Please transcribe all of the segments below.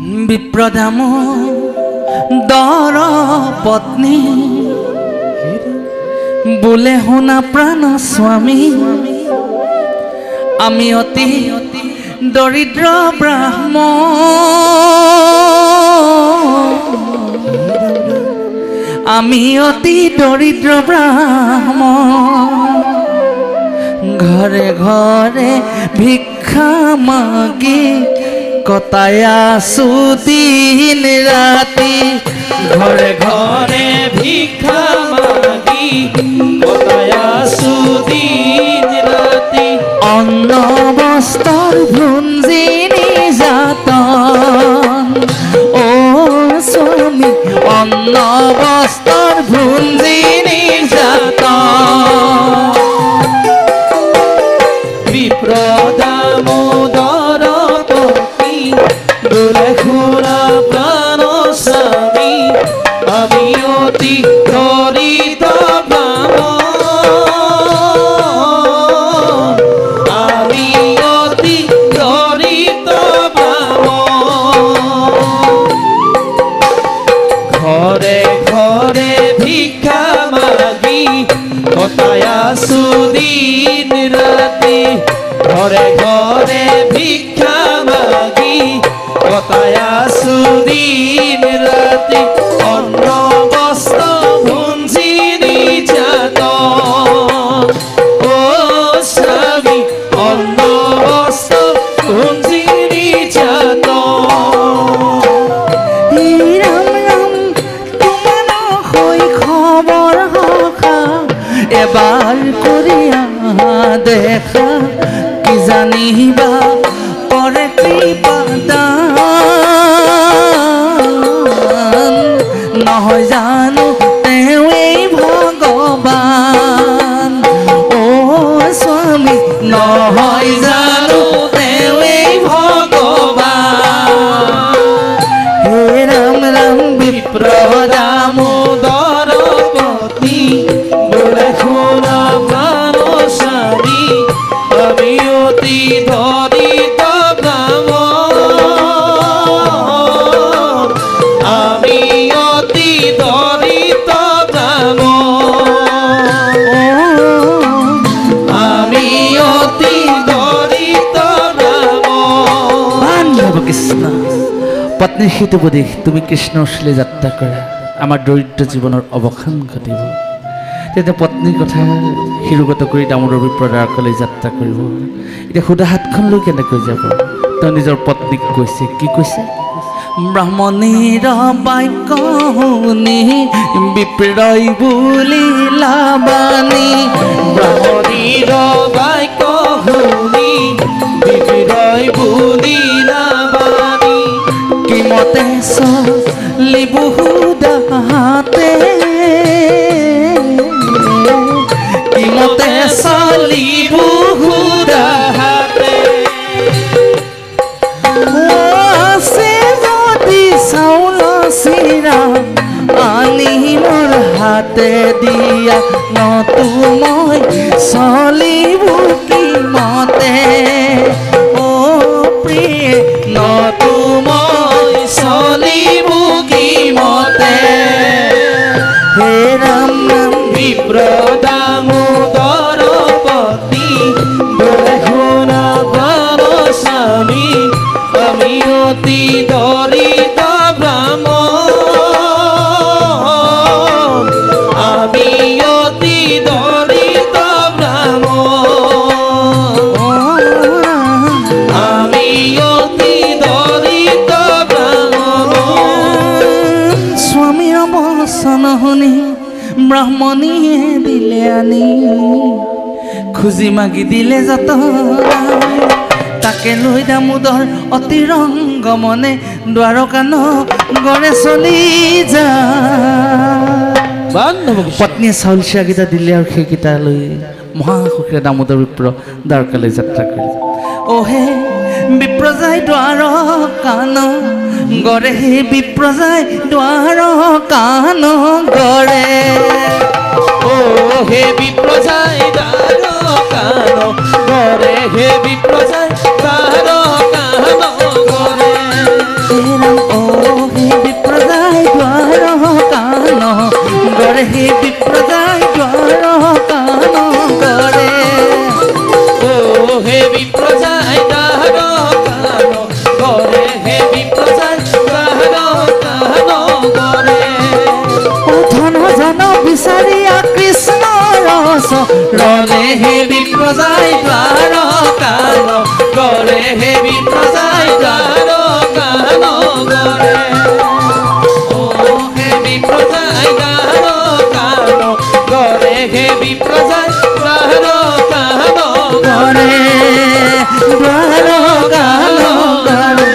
বিপ্ৰদাম দৰ পত্নী বোলে শুনা প্ৰাণ স্বামী আমি অতি দৰিদ্ৰ ব্ৰাহ্মণ আমি অতি দৰিদ্ৰ ব্ৰাহ্মণ ঘৰে ঘৰে ভিক্ষা মাগি কটাই আছো দিন ৰাতি ঘৰে ঘৰে ভিক্ষা মাগি কটাই আছো দিন ৰাতি অন্ন বস্ত্ৰৰ ভুঞ্জি নিৰ্যাতন অ স্বামী অন্ন বস্ত্ৰৰ ভুঞ্জি নিৰ্যাতন বিপ্ৰদামোদৰ পতি বোলে শুনা প্ৰাণ স্বামী আমি অতি দৰিদ্ৰ ব্ৰাহ্মণ আমি অতি দৰিদ্ৰ ব্ৰাহ্মণ ঘৰে ঘৰে ভিক্ষা মাগি কটাই আছো দিন ৰাতি ঘৰে ঘৰে ভিক্ষা মাগি কটাই আছো দিন ৰাতি অন্ন বস্ত্ৰ ভুঞ্জি নিৰ্যাতন অ স্বামী অন্ন বস্ত্ৰ ভুঞ্জি নিৰ্যাতন ৰাম ৰাম তোমাৰ শৈশৱৰ সখা এবাৰ কৰি দেখা কি জানিবা কৰে কৃপাদান নহয় জানো তেওঁৱেই ভগৱান অ স্বামী নহয় জানো তেওঁৱেই ভগৱান হে ৰাম ৰাম বিপ্ৰদামোদৰ পতি বোলে শুনা প্ৰাণ স্বামী আমি অতি দৰিদ্ৰ ব্ৰাহ্মণ আমি অতি দৰিদ্ৰ ব্ৰাহ্মণ আমি অতি দৰিদ্ৰ ব্ৰাহ্মণ কৃষ্ণ পত্নী সেইটো বুধি তুমি কৃষ্ণৰ ওচৰলৈ যাত্ৰা কৰা আমাৰ দৰিদ্ৰ জীৱনৰ অৱসান ঘটিব তেতিয়া পত্নীৰ কথা শিৰোগত কৰি দামোদৰ বিপ্ৰদাৰকলৈ যাত্ৰা কৰিব এতিয়া সুদা হাতখন লৈ কেনেকৈ যাব তেওঁ নিজৰ পত্নীক কৈছে কি কৈছে ব্ৰাহ্মণীৰ বাক্য শুনি বিপ্ৰই বুলিলা বাণী ব্ৰাহ্মণীৰ বাক্য শুনি বিপ্ৰই বুলিলা বাণী কিমতে চলিব সুদা হাতে কিমতে চলিব সুদা হাতে আছে যদি চাউল চিৰা আনি মোৰ হাতে দিয়া নতু মই চলিব কিমতে অ প্ৰিয়ে নতু মই চলিব কিমতে হে ৰাম ৰাম বিপ্ৰদামোদৰ পতি বোলে শুনা প্ৰাণ স্বামী আমি অতি দৰিদ্ৰ ব্ৰাহ্মণ আমি অতি দৰিদ্ৰ ব্ৰাহ্মণ আমি অতি দৰিদ্ৰ ব্ৰাহ্মণ স্বামীৰ বচন শুনি ব্ৰাহ্মণীয়ে দিলে আনি খুজি মাগি দিলে যত তাকে লৈ দামোদৰ অতি ৰংগ মনে দ্বাৰকান গড়ে চলি যায় পত্নীয়ে চাউল চিৰাকেইটা দিলে আৰু সেইকেইটা লৈ মহাসুখেৰে দামোদৰ বিপ্ৰ দ্বাৰকালৈ যাত্ৰা কৰিলে অহে বিপ্ৰ যায় দ্বাৰ কান গড়ে হে বিপ্ৰ যায় দ্বাৰ কান গড়ে ও হে বিপ্ৰ যায় দ্বাৰ কান গড়ে হে বিপ্ৰ যায় দ্বাৰ কান গড়ে হে ৰাম অ হে বিপ্ৰদায় দ্বাৰ কান গৰে হে বিপ্ৰদায় দ্বাৰ কান গৰে ও হে বিপ্ৰজাই দ্বাৰ কান গৰে হে বিপ্ৰজাই দ্বাৰ কান গৰে ও ধন জন বিচাৰিয়া কৃষ্ণ ৰস রলে হে বিপ্রজাই দ্বার কান গরে হে বিপ্রজাই দ্বার কান গরে ও হে বিপ্রজাই দ্বার কান গরে হে বিপ্রজাই দ্বার কান গৰে দ্বাৰ কান গৰে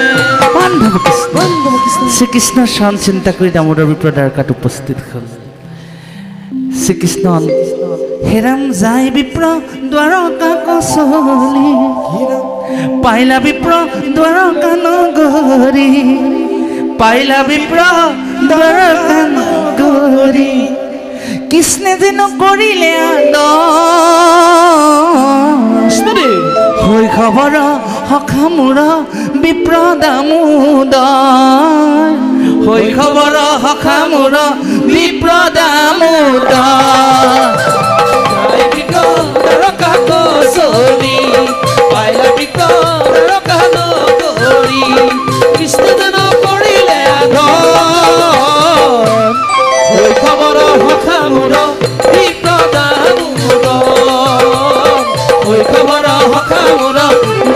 বান্ধৱ কৃষ্ণ শ্ৰীকৃষ্ণৰ চৰণ চিন্তা কৰি দামোদৰ বিপ্ৰ দ্বাৰকাত উপস্থিত হ'ল শ্ৰীকৃষ্ণ হেৰাম যায় বিপ্ৰ দ্বাৰকা কচলি পাইলা বিপ্ৰ দ্বাৰকা নগৰী পাইলা বিপ্ৰ দ্বাৰকা নগৰী কৃষ্ণে যেন কৰিলে আদৰ শৈশৱৰ সখা মোৰ বিপ্ৰ দামোদৰ শৈশৱৰ সখা মোৰ বিপ্ৰ দামোদৰ জয় বিক্ৰম দ্বাৰকা কৌশলী পাইলা বিক্ৰম দ্বাৰকা নগৰী কৃষ্ণ যেন কৰিলে আদৰ শৈশৱৰ সখা মোৰ বিপ্ৰ দামোদৰ শৈশৱৰ সখা মোৰ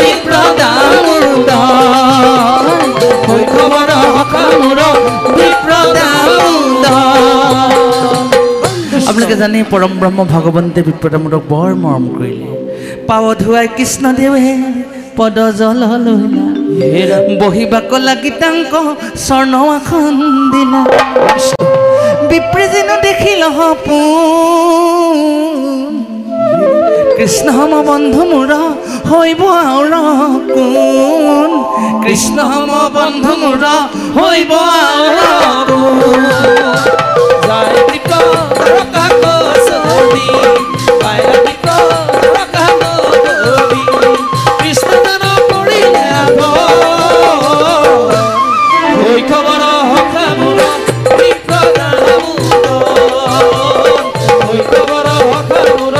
বিপ্ৰ দামোদৰ শৈশৱৰ সখা মোৰ বিপ্ৰ দামোদৰ আপোনালোকে জানে পৰম ব্ৰহ্ম ভগৱন্তে বিপ্ৰদামোদক বৰ মৰম কৰিলে পাৱ ধুৱাই কৃষ্ণদেৱে পদ জল লৈলা বহিবা কলা গীতাংক স্বৰ্ণ আসন দিলা বিপ্ৰে যেন দেখিল সপোন কৃষ্ণ সম বন্ধু মোৰ হৈব আওৰ কোন কৃষ্ণ সম বন্ধু মোৰ হৈব আওৰ কোন জয় বিক্ৰম দ্বাৰকা কৌশলী পাইলা বিক্ৰম দ্বাৰকা নগৰী কৃষ্ণ যেন কৰিলে আদৰ শৈশৱৰ সখা মোৰ বিপ্ৰ দামোদৰ শৈশৱৰ সখা মোৰ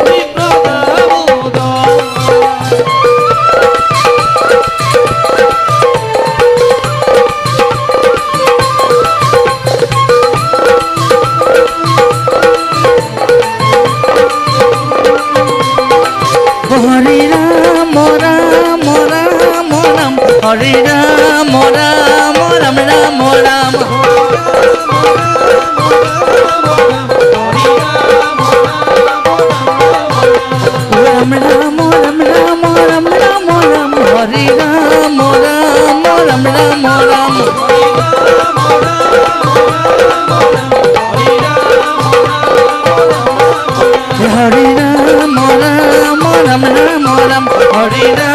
বিপ্ৰ দামোদৰ হৰি ৰাম ৰাম ৰাম ৰাম হৰি ৰাম ৰাম ৰাম ৰাম ৰাম ৰাম ৰাম ৰাম ৰাম ৰাম ৰাম ৰাম হৰি ৰাম ৰাম ৰাম ৰাম ৰাম হৰি ৰাম ৰাম ৰাম ৰাম ৰাম হৰি ৰাম